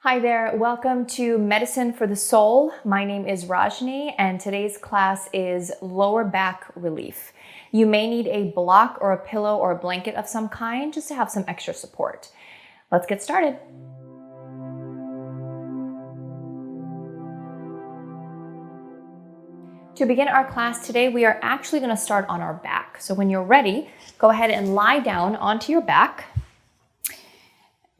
Hi there, welcome to Medicine for the Soul. My name is Rajni and today's class is lower back relief. You may need a block or a pillow or a blanket of some kind just to have some extra support. Let's get started. To begin our class today, we are actually going to start on our back. So when you're ready, go ahead and lie down onto your back.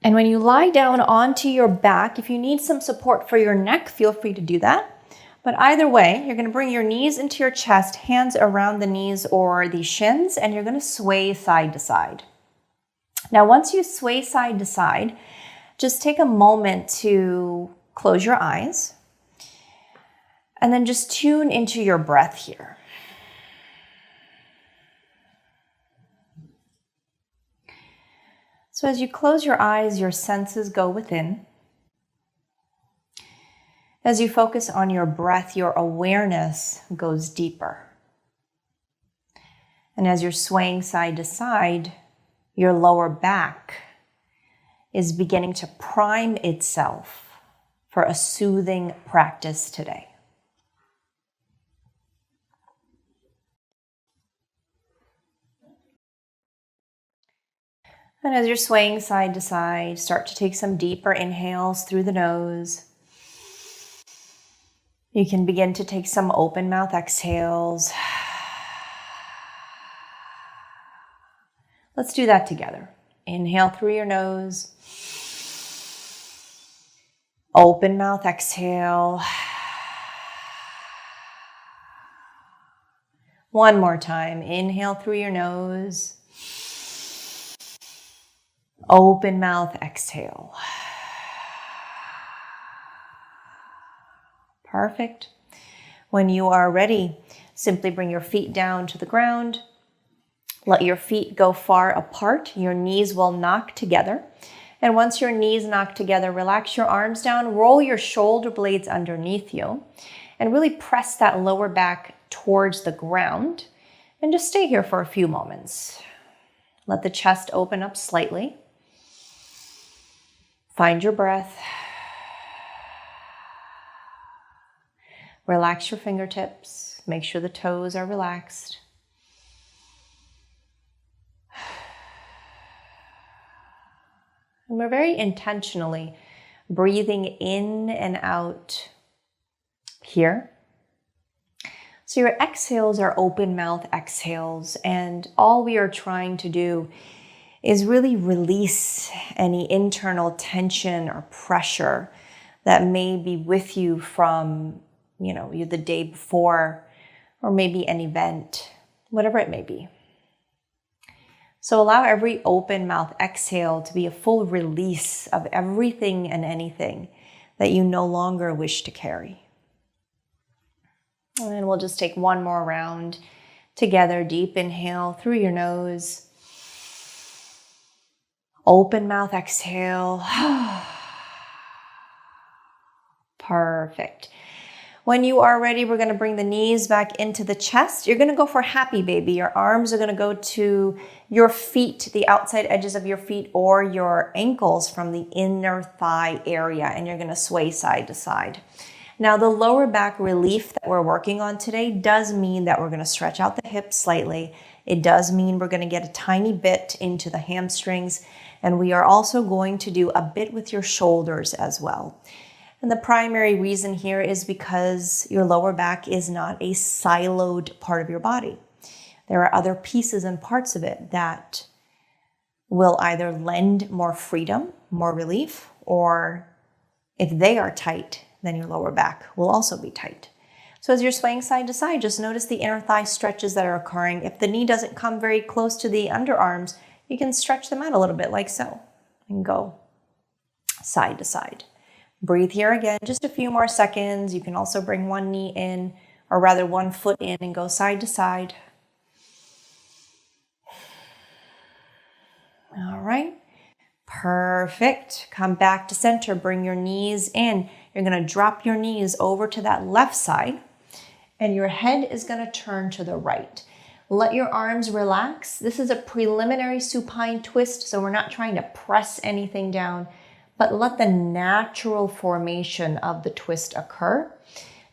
And when you lie down onto your back, if you need some support for your neck, feel free to do that. But either way, you're going to bring your knees into your chest, hands around the knees or the shins, and you're going to sway side to side. Now, once you sway side to side, just take a moment to close your eyes and then just tune into your breath here. So as you close your eyes, your senses go within. As you focus on your breath, your awareness goes deeper. And as you're swaying side to side, your lower back is beginning to prime itself for a soothing practice today. And as you're swaying side to side, start to take some deeper inhales through the nose. You can begin to take some open mouth exhales. Let's do that together. Inhale through your nose. Open mouth exhale. One more time. Inhale through your nose. Open mouth exhale. Perfect. When you are ready, simply bring your feet down to the ground. Let your feet go far apart. Your knees will knock together. And once your knees knock together, relax your arms down, roll your shoulder blades underneath you, and really press that lower back towards the ground. And just stay here for a few moments. Let the chest open up slightly. Find your breath. Relax your fingertips. Make sure the toes are relaxed. And we're very intentionally breathing in and out here. So your exhales are open mouth exhales, and all we are trying to do is really release any internal tension or pressure that may be with you from, the day before, or maybe an event, whatever it may be. So allow every open mouth exhale to be a full release of everything and anything that you no longer wish to carry. And we'll just take one more round together. Deep inhale through your nose. Open mouth exhale. Perfect. When you are ready, we're going to bring the knees back into the chest. You're going to go for happy baby. Your arms are going to go to your feet, the outside edges of your feet, or your ankles from the inner thigh area, and you're going to sway side to side. Now, the lower back relief that we're working on today does mean that we're going to stretch out the hips slightly. It does mean we're going to get a tiny bit into the hamstrings, and we are also going to do a bit with your shoulders as well. And the primary reason here is because your lower back is not a siloed part of your body. There are other pieces and parts of it that will either lend more freedom, more relief, or if they are tight, then your lower back will also be tight. So as you're swaying side to side, just notice the inner thigh stretches that are occurring. If the knee doesn't come very close to the underarms, you can stretch them out a little bit like so and go side to side. Breathe here again, just a few more seconds. You can also bring one knee in, or rather one foot in, and go side to side. All right, perfect. Come back to center, bring your knees in. You're gonna drop your knees over to that left side, and your head is gonna turn to the right. Let your arms relax. This is a preliminary supine twist, so we're not trying to press anything down, but let the natural formation of the twist occur.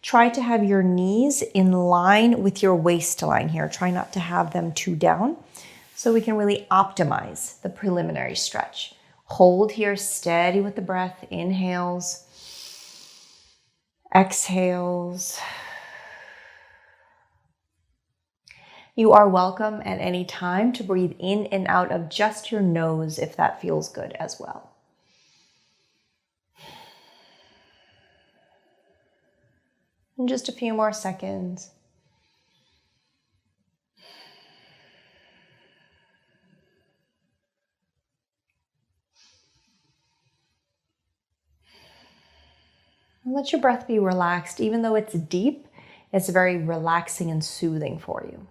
Try to have your knees in line with your waistline here. Try not to have them too down so we can really optimize the preliminary stretch. Hold here, steady with the breath. Inhales, exhales. You are welcome at any time to breathe in and out of just your nose if that feels good as well. And just a few more seconds. And let your breath be relaxed. Even though it's deep, it's very relaxing and soothing for you.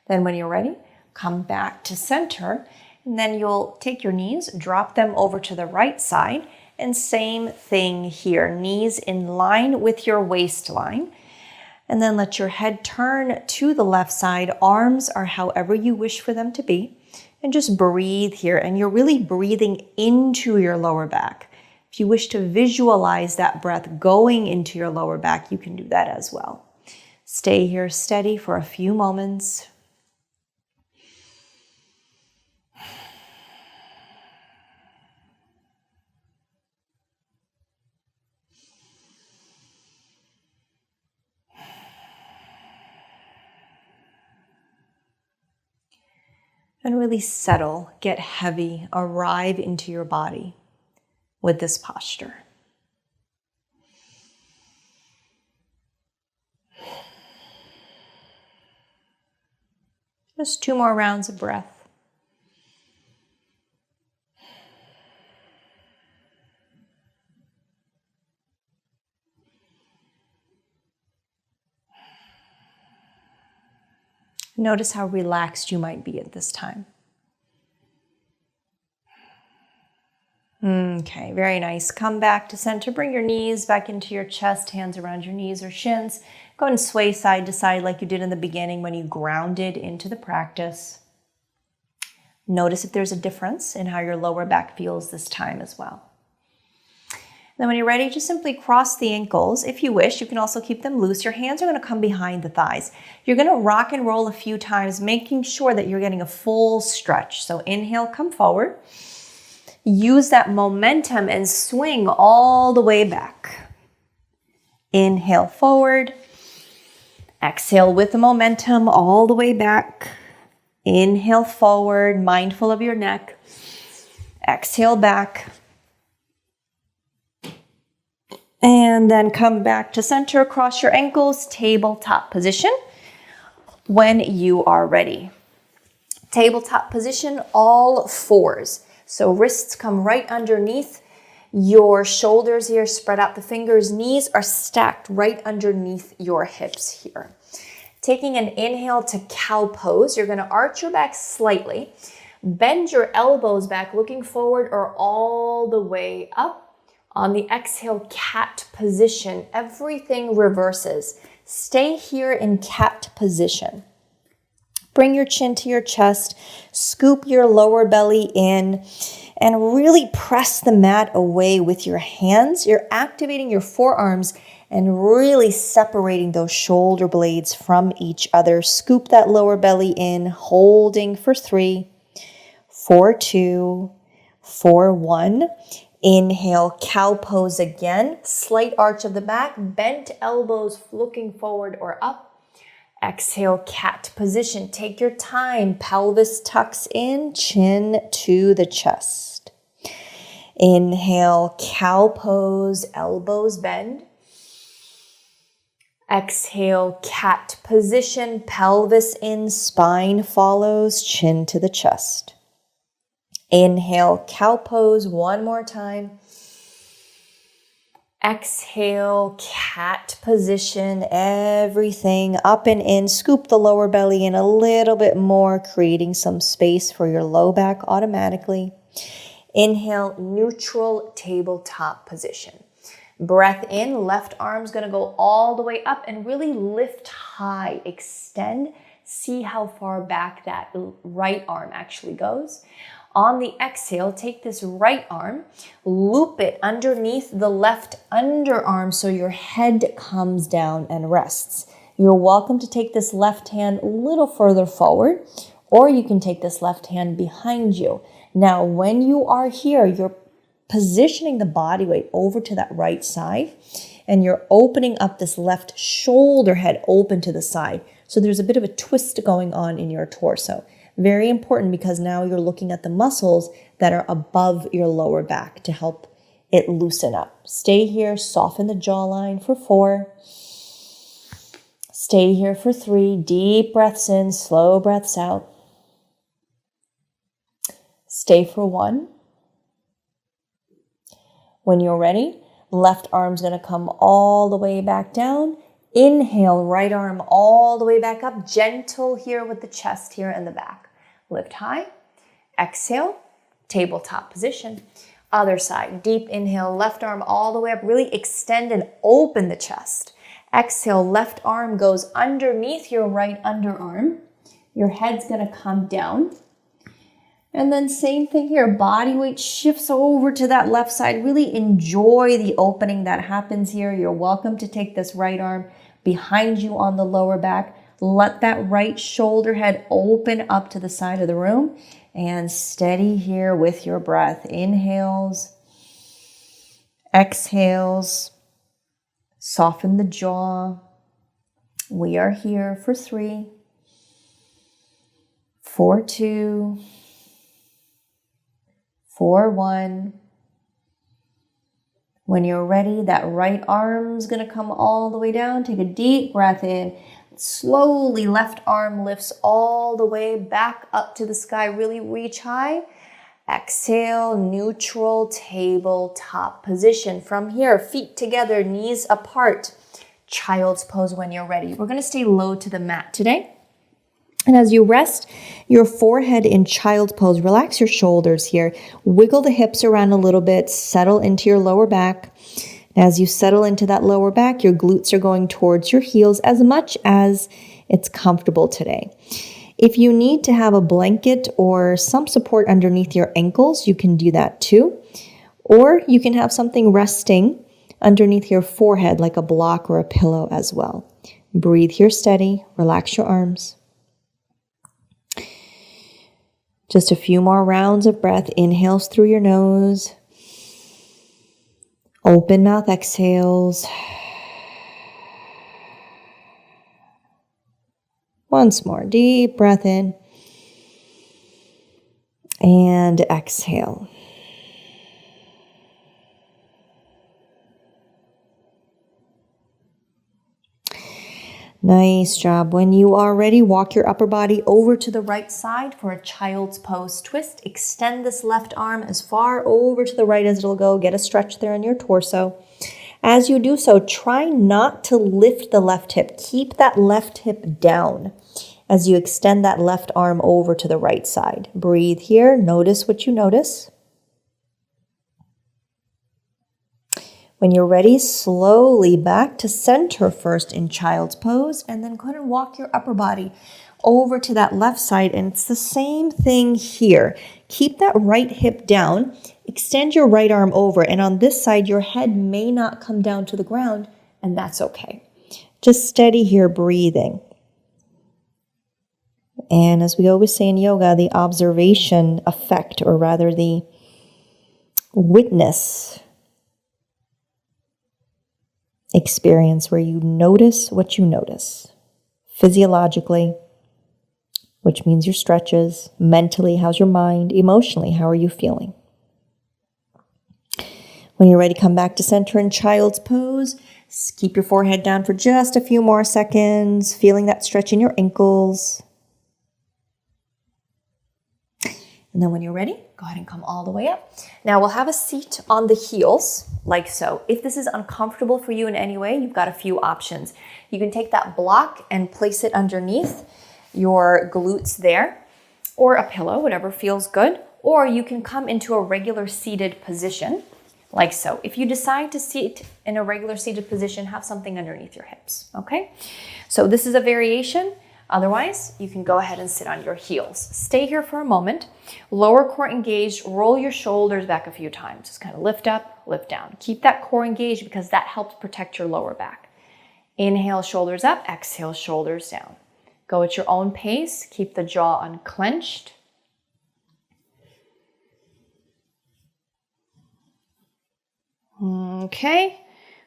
Then when you're ready, come back to center, and then you'll take your knees, drop them over to the right side, and same thing here, knees in line with your waistline. And then let your head turn to the left side. Arms are however you wish for them to be. And just breathe here. And you're really breathing into your lower back. If you wish to visualize that breath going into your lower back, you can do that as well. Stay here steady for a few moments. And really settle, get heavy, arrive into your body with this posture. Just 2 more rounds of breath. Notice how relaxed you might be at this time. Okay, very nice. Come back to center. Bring your knees back into your chest, hands around your knees or shins. Go and sway side to side like you did in the beginning when you grounded into the practice. Notice if there's a difference in how your lower back feels this time as well. Then when you're ready, just simply cross the ankles. If you wish, you can also keep them loose. Your hands are going to come behind the thighs. You're going to rock and roll a few times, making sure that you're getting a full stretch. So inhale, come forward. Use that momentum and swing all the way back. Inhale forward. Exhale with the momentum all the way back. Inhale forward, mindful of your neck. Exhale back. And then come back to center, cross your ankles, tabletop position when you are ready. Tabletop position, all fours. So wrists come right underneath your shoulders here, spread out the fingers, knees are stacked right underneath your hips here. Taking an inhale to cow pose, you're gonna arch your back slightly, bend your elbows back, looking forward or all the way up. On the exhale, cat position, everything reverses. Stay here in cat position. Bring your chin to your chest, scoop your lower belly in, and really press the mat away with your hands. You're activating your forearms and really separating those shoulder blades from each other. Scoop that lower belly in, holding for 3, for 2, for 1. Inhale, cow pose again. Slight arch of the back, bent elbows looking forward or up. Exhale, cat position. Take your time. Pelvis tucks in, chin to the chest. Inhale, cow pose, elbows bend. Exhale, cat position, pelvis in, spine follows, chin to the chest. Inhale, cow pose, one more time. Exhale, cat position, everything up and in. Scoop the lower belly in a little bit more, creating some space for your low back automatically. Inhale, neutral tabletop position. Breath in, left arm's gonna go all the way up and really lift high, extend. See how far back that right arm actually goes. On the exhale, take this right arm, loop it underneath the left underarm so your head comes down and rests. You're welcome to take this left hand a little further forward, or you can take this left hand behind you. Now, when you are here, you're positioning the body weight over to that right side, and you're opening up this left shoulder head open to the side. So there's a bit of a twist going on in your torso. Very important because now you're looking at the muscles that are above your lower back to help it loosen up. Stay here, soften the jawline for 4. Stay here for 3. Deep breaths in, slow breaths out. Stay for 1. When you're ready, left arm's going to come all the way back down. Inhale, right arm all the way back up. Gentle here with the chest here and the back. Lift high. Exhale, tabletop position. Other side, deep inhale, left arm all the way up. Really extend and open the chest. Exhale, left arm goes underneath your right underarm. Your head's going to come down. And then same thing here, body weight shifts over to that left side. Really enjoy the opening that happens here. You're welcome to take this right arm behind you on the lower back. Let that right shoulder head open up to the side of the room and steady here with your breath. Inhales, exhales, soften the jaw. We are here for 3, for 2, for 1. When you're ready, that right arm's going to come all the way down. Take a deep breath in. Slowly, left arm lifts all the way back up to the sky. Really reach high. Exhale, neutral tabletop position. From here, feet together, knees apart. Child's pose when you're ready. We're going to stay low to the mat today. And as you rest your forehead in child's pose, relax your shoulders here. Wiggle the hips around a little bit. Settle into your lower back. As you settle into that lower back, your glutes are going towards your heels as much as it's comfortable today. If you need to have a blanket or some support underneath your ankles, you can do that too. Or you can have something resting underneath your forehead like a block or a pillow as well. Breathe here steady. Relax your arms. Just a few more rounds of breath. Inhales through your nose. Open mouth exhales. Once more, deep breath in. And exhale. Nice job. When you are ready, walk your upper body over to the right side for a child's pose twist. Extend this left arm as far over to the right as it'll go. Get a stretch there in your torso. As you do so, try not to lift the left hip. Keep that left hip down as you extend that left arm over to the right side. Breathe here. Notice what you notice. When you're ready, slowly back to center first in child's pose, and then go ahead and walk your upper body over to that left side. And it's the same thing here. Keep that right hip down, extend your right arm over, and on this side, your head may not come down to the ground, and that's okay. Just steady here, breathing. And as we always say in yoga, the observation effect, or rather the witness experience where you notice what you notice. Physiologically, which means your stretches. Mentally, how's your mind? Emotionally, how are you feeling? When you're ready, come back to center in child's pose. Keep your forehead down for just a few more seconds, feeling that stretch in your ankles. And then when you're ready, go ahead and come all the way up. Now we'll have a seat on the heels, like so. If this is uncomfortable for you in any way, you've got a few options. You can take that block and place it underneath your glutes there, or a pillow, whatever feels good. Or you can come into a regular seated position, like so. If you decide to sit in a regular seated position, have something underneath your hips, okay? So this is a variation Otherwise, you can go ahead and sit on your heels. Stay here for a moment. Lower core engaged, roll your shoulders back a few times. Just kind of lift up, lift down. Keep that core engaged because that helps protect your lower back. Inhale, shoulders up, exhale, shoulders down. Go at your own pace. Keep the jaw unclenched. Okay.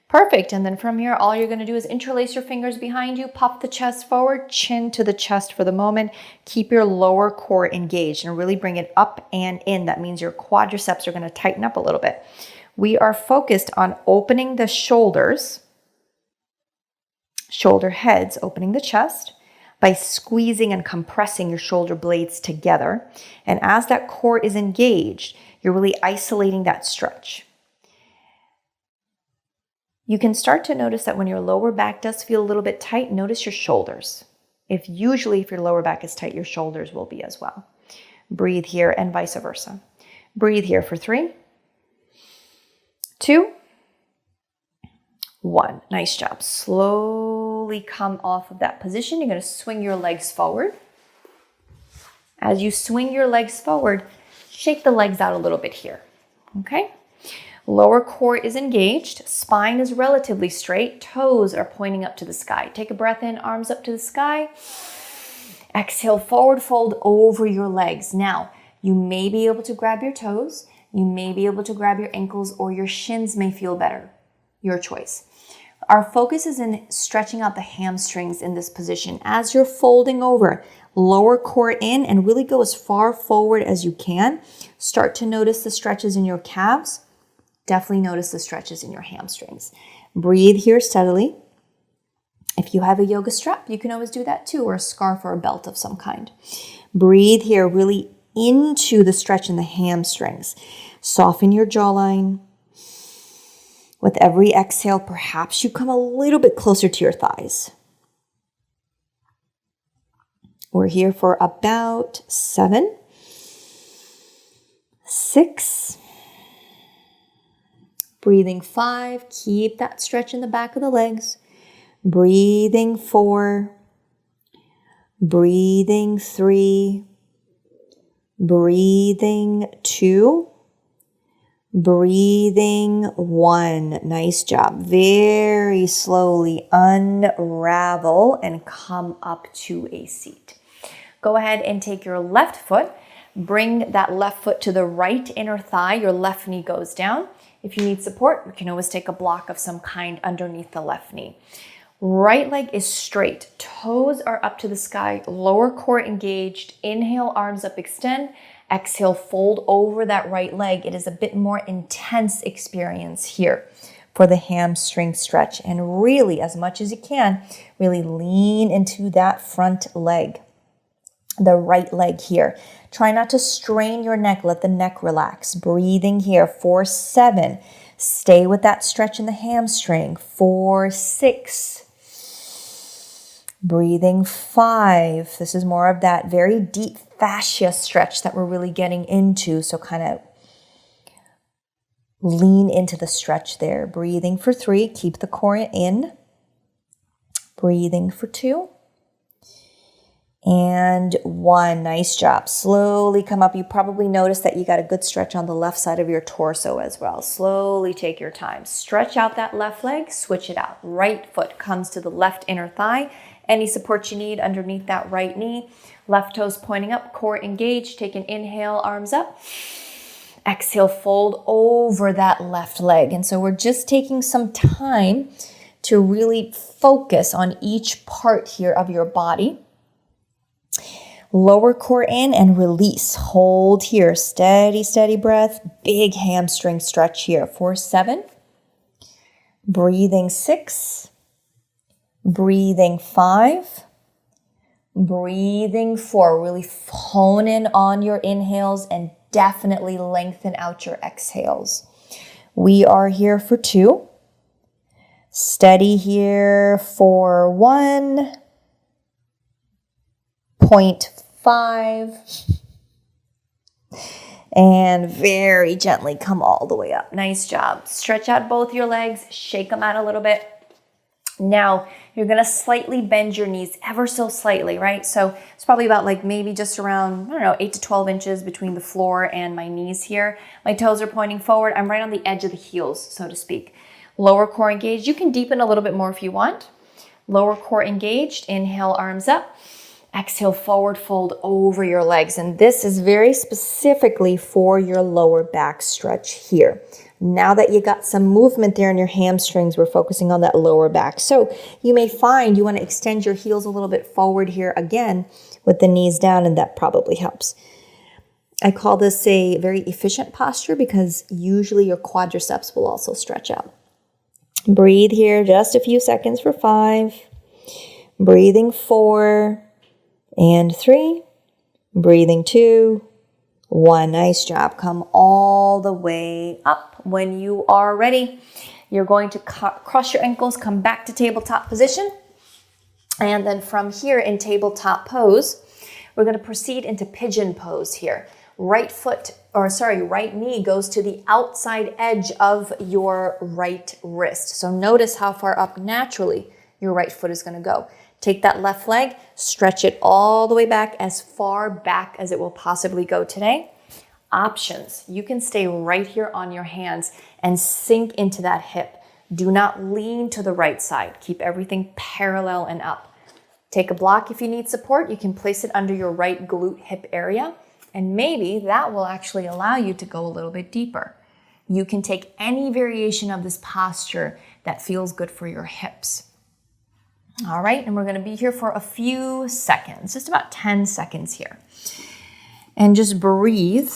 Perfect. And then from here, all you're going to do is interlace your fingers behind you, puff the chest forward, chin to the chest for the moment. Keep your lower core engaged and really bring it up and in. That means your quadriceps are going to tighten up a little bit. We are focused on opening the shoulders, shoulder heads, opening the chest by squeezing and compressing your shoulder blades together. And as that core is engaged, you're really isolating that stretch. You can start to notice that when your lower back does feel a little bit tight, notice your shoulders. If your lower back is tight, your shoulders will be as well. Breathe here and vice versa. Breathe here for 3, 2, 1. Nice job. Slowly come off of that position. You're going to swing your legs forward. As you swing your legs forward, shake the legs out a little bit here. Okay? Lower core is engaged, spine is relatively straight, toes are pointing up to the sky. Take a breath in, arms up to the sky. Exhale, forward fold over your legs. Now, you may be able to grab your toes, you may be able to grab your ankles, or your shins may feel better. Your choice. Our focus is in stretching out the hamstrings in this position. As you're folding over, lower core in and really go as far forward as you can. Start to notice the stretches in your calves. Definitely notice the stretches in your hamstrings. Breathe here steadily. If you have a yoga strap, you can always do that too, or a scarf or a belt of some kind. Breathe here really into the stretch in the hamstrings. Soften your jawline. With every exhale, perhaps you come a little bit closer to your thighs. We're here for about 7, 6, breathing 5, keep that stretch in the back of the legs. Breathing 4, breathing 3, breathing 2, breathing 1. Nice job. Very slowly unravel and come up to a seat. Go ahead and take your left foot. Bring that left foot to the right inner thigh. Your left knee goes down. If you need support, you can always take a block of some kind underneath the left knee. Right leg is straight. Toes are up to the sky. Lower core engaged. Inhale, arms up, extend. Exhale, fold over that right leg. It is a bit more intense experience here for the hamstring stretch. And really, as much as you can, really lean into that front leg, the right leg here. Try not to strain your neck. Let the neck relax. Breathing here for 7. Stay with that stretch in the hamstring for 6. Breathing 5. This is more of that very deep fascia stretch that we're really getting into. So kind of lean into the stretch there. Breathing for 3. Keep the core in. Breathing for 2. And 1. Nice job. Slowly come up. You probably noticed that you got a good stretch on the left side of your torso as well. Slowly take your time. Stretch out that left leg. Switch it out. Right foot comes to the left inner thigh. Any support you need underneath that right knee. Left toes pointing up, core engaged. Take an inhale, arms up. Exhale, fold over that left leg. And so we're just taking some time to really focus on each part here of your body. Lower core in and release. Hold here. Steady, steady breath. Big hamstring stretch here for 7. Breathing 6. Breathing 5. Breathing 4. Really hone in on your inhales and definitely lengthen out your exhales. We are here for 2. Steady here for 1.5. And very gently come all the way up. Nice job. Stretch out both your legs. Shake them out a little bit. Now, you're going to slightly bend your knees ever so slightly, right? So it's probably about like maybe just around, I don't know, 8 to 12 inches between the floor and my knees here. My toes are pointing forward. I'm right on the edge of the heels, so to speak. Lower core engaged. You can deepen a little bit more if you want. Lower core engaged. Inhale, arms up. Exhale, forward fold over your legs. And this is very specifically for your lower back stretch here. Now that you got some movement there in your hamstrings, we're focusing on that lower back. So you may find you want to extend your heels a little bit forward here again with the knees down, and that probably helps. I call this a very efficient posture because usually your quadriceps will also stretch out. Breathe here just a few seconds for 5. Breathing 4 and 3. Breathing 2. 1. Nice job. Come all the way up. When you are ready, you're going to cross your ankles, come back to tabletop position. And then from here in tabletop pose, we're going to proceed into pigeon pose here. Right knee goes to the outside edge of your right wrist. So notice how far up naturally your right foot is going to go. Take that left leg, stretch it all the way back, as far back as it will possibly go today. Options. You can stay right here on your hands and sink into that hip. Do not lean to the right side. Keep everything parallel and up. Take a block if you need support. You can place it under your right glute hip area, and maybe that will actually allow you to go a little bit deeper. You can take any variation of this posture that feels good for your hips. All right, and we're going to be here for a few seconds, just about 10 seconds here. And just breathe.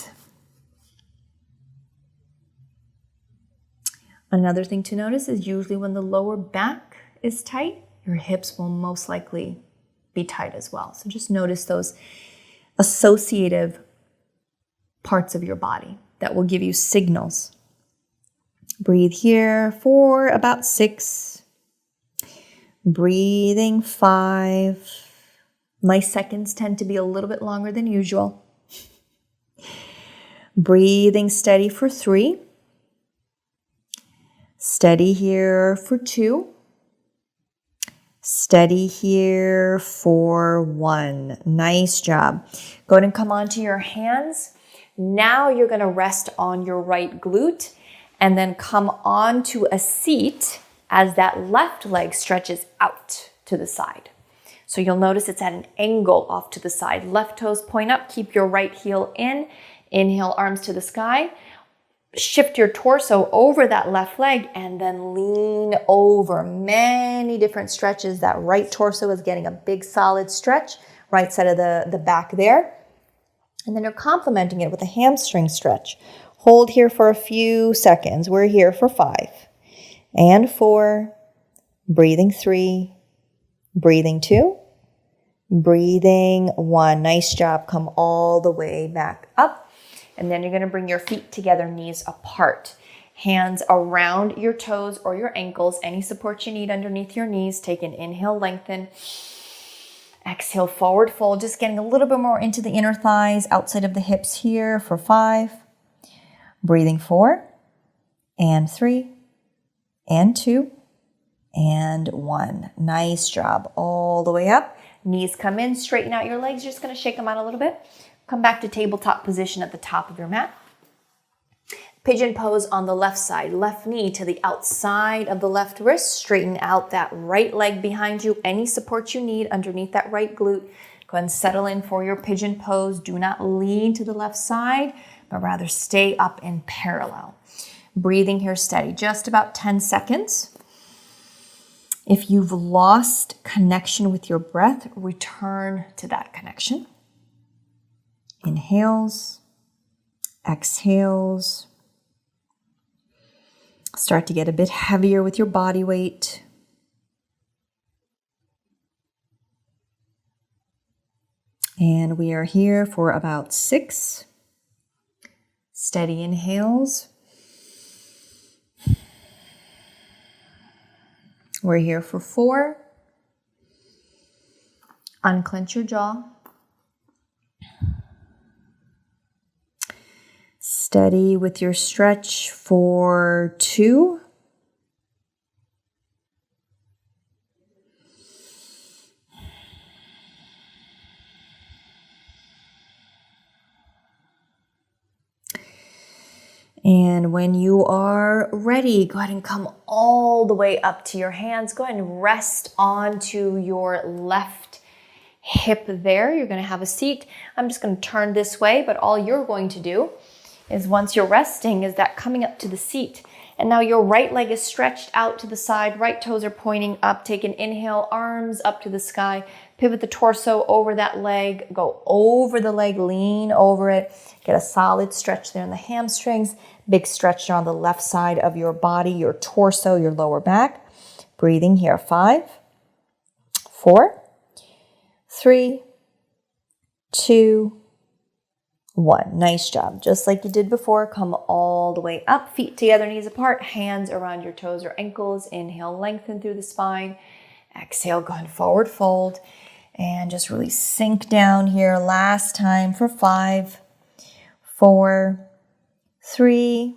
Another thing to notice is usually when the lower back is tight, your hips will most likely be tight as well. So just notice those associative parts of your body that will give you signals. Breathe here for about 6. Breathing 5. My seconds tend to be a little bit longer than usual. Breathing steady for 3. Steady here for 2. Steady here for 1. Nice job. Go ahead and come onto your hands. Now you're going to rest on your right glute and then come onto a seat as that left leg stretches out to the side. So you'll notice it's at an angle off to the side. Left toes point up, keep your right heel in. Inhale, arms to the sky. Shift your torso over that left leg and then lean over. Many different stretches. That right torso is getting a big solid stretch. Right side of the back there. And then you're complementing it with a hamstring stretch. Hold here for a few seconds. We're here for 5 and 4. Breathing 3. Breathing 2. Breathing 1. Nice job. Come all the way back up. And then you're going to bring your feet together, knees apart. Hands around your toes or your ankles. Any support you need underneath your knees. Take an inhale, lengthen. Exhale, forward fold. Just getting a little bit more into the inner thighs, outside of the hips here for 5. Breathing 4 and 3 and 2 and 1. Nice job. All the way up. Knees come in, straighten out your legs. You're just going to shake them out a little bit. Come back to tabletop position at the top of your mat. Pigeon pose on the left side. Left knee to the outside of the left wrist. Straighten out that right leg behind you. Any support you need underneath that right glute. Go ahead and settle in for your pigeon pose. Do not lean to the left side, but rather stay up in parallel. Breathing here steady. Just about 10 seconds. If you've lost connection with your breath, return to that connection. Inhales, exhales. Start to get a bit heavier with your body weight. And we are here for about 6. Steady inhales. We're here for 4. Unclench your jaw. Steady with your stretch for 2. And when you are ready, go ahead and come all the way up to your hands. Go ahead and rest onto your left hip there. You're going to have a seat. I'm just going to turn this way, but all you're going to do is once you're resting is that coming up to the seat. And now your right leg is stretched out to the side. Right toes are pointing up. Take an inhale, arms up to the sky. Pivot the torso over that leg. Go over the leg, lean over it. Get a solid stretch there in the hamstrings. Big stretch on the left side of your body, your torso, your lower back. Breathing here. 5, 4, 3, 2, 1. Nice job. Just like you did before, come all the way up, feet together, knees apart, hands around your toes or ankles. Inhale, lengthen through the spine. Exhale, go ahead, forward fold. And just really sink down here. Last time for 5, 4, 3,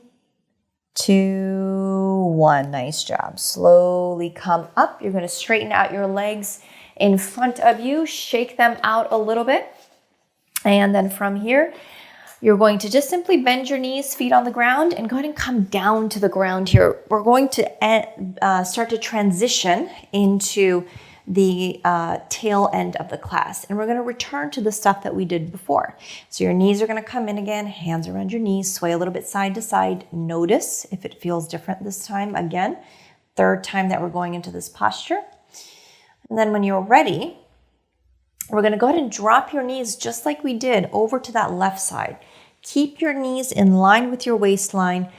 2, 1. Nice job. Slowly come up. You're going to straighten out your legs in front of you. Shake them out a little bit. And then from here, you're going to just simply bend your knees, feet on the ground, and go ahead and come down to the ground here. We're going to start to transition into the tail end of the class. And we're going to return to the stuff that we did before. So your knees are going to come in again, hands around your knees, sway a little bit side to side. Notice if it feels different this time. Again, third time that we're going into this posture. And then when you're ready, we're going to go ahead and drop your knees just like we did over to that left side. Keep your knees in line with your waistline.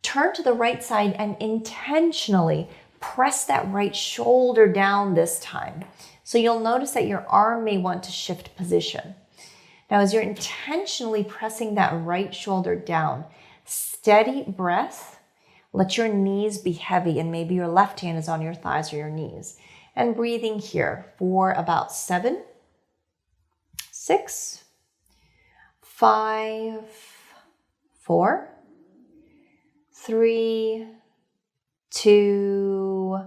Turn to the right side and intentionally press that right shoulder down this time. So you'll notice that your arm may want to shift position. Now, as you're intentionally pressing that right shoulder down, steady breath. Let your knees be heavy, and maybe your left hand is on your thighs or your knees. And breathing here for about 7, 6, 5, 4, 3, 2,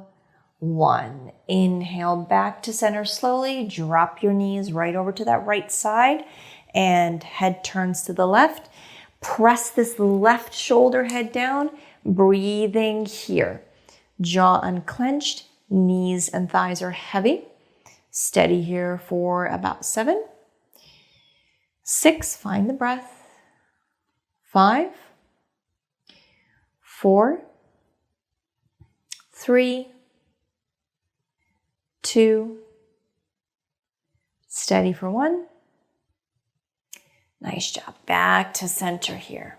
1. Inhale back to center slowly. Drop your knees right over to that right side and head turns to the left. Press this left shoulder head down. Breathing here. Jaw unclenched. Knees and thighs are heavy. Steady here for about 7, 6. Find the breath. 5, 4, 3, 2, steady for 1. Nice job. Back to center here.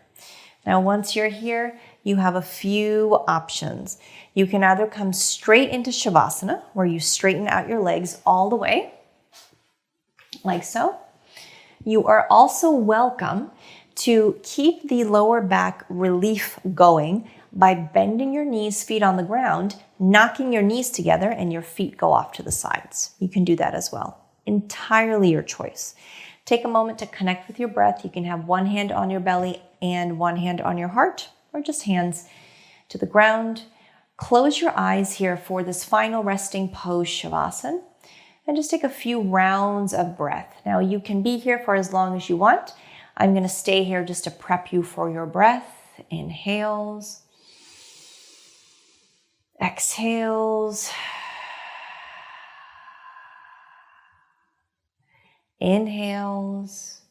Now, once you're here, you have a few options. You can either come straight into Shavasana, where you straighten out your legs all the way, like so. You are also welcome to keep the lower back relief going by bending your knees, feet on the ground, knocking your knees together, and your feet go off to the sides. You can do that as well. Entirely your choice. Take a moment to connect with your breath. You can have one hand on your belly and one hand on your heart, or just hands to the ground. Close your eyes here for this final resting pose, Shavasana, and just take a few rounds of breath. Now, you can be here for as long as you want. I'm going to stay here just to prep you for your breath. Inhales. Exhales. Inhales.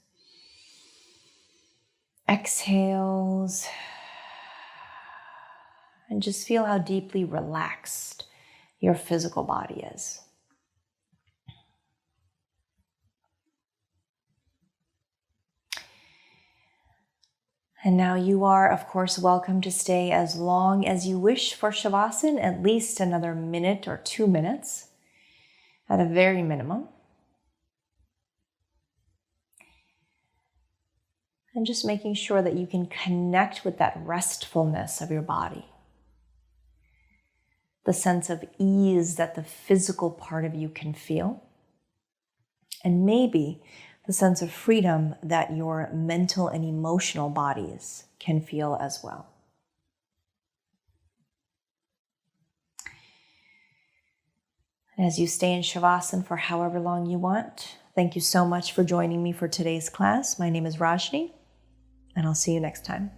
Exhales. And just feel how deeply relaxed your physical body is. And now you are, of course, welcome to stay as long as you wish for Shavasana, at least another minute or 2 minutes at a very minimum. And just making sure that you can connect with that restfulness of your body. The sense of ease that the physical part of you can feel. And maybe the sense of freedom that your mental and emotional bodies can feel as well. And as you stay in Shavasana for however long you want, thank you so much for joining me for today's class. My name is Rajni, and I'll see you next time.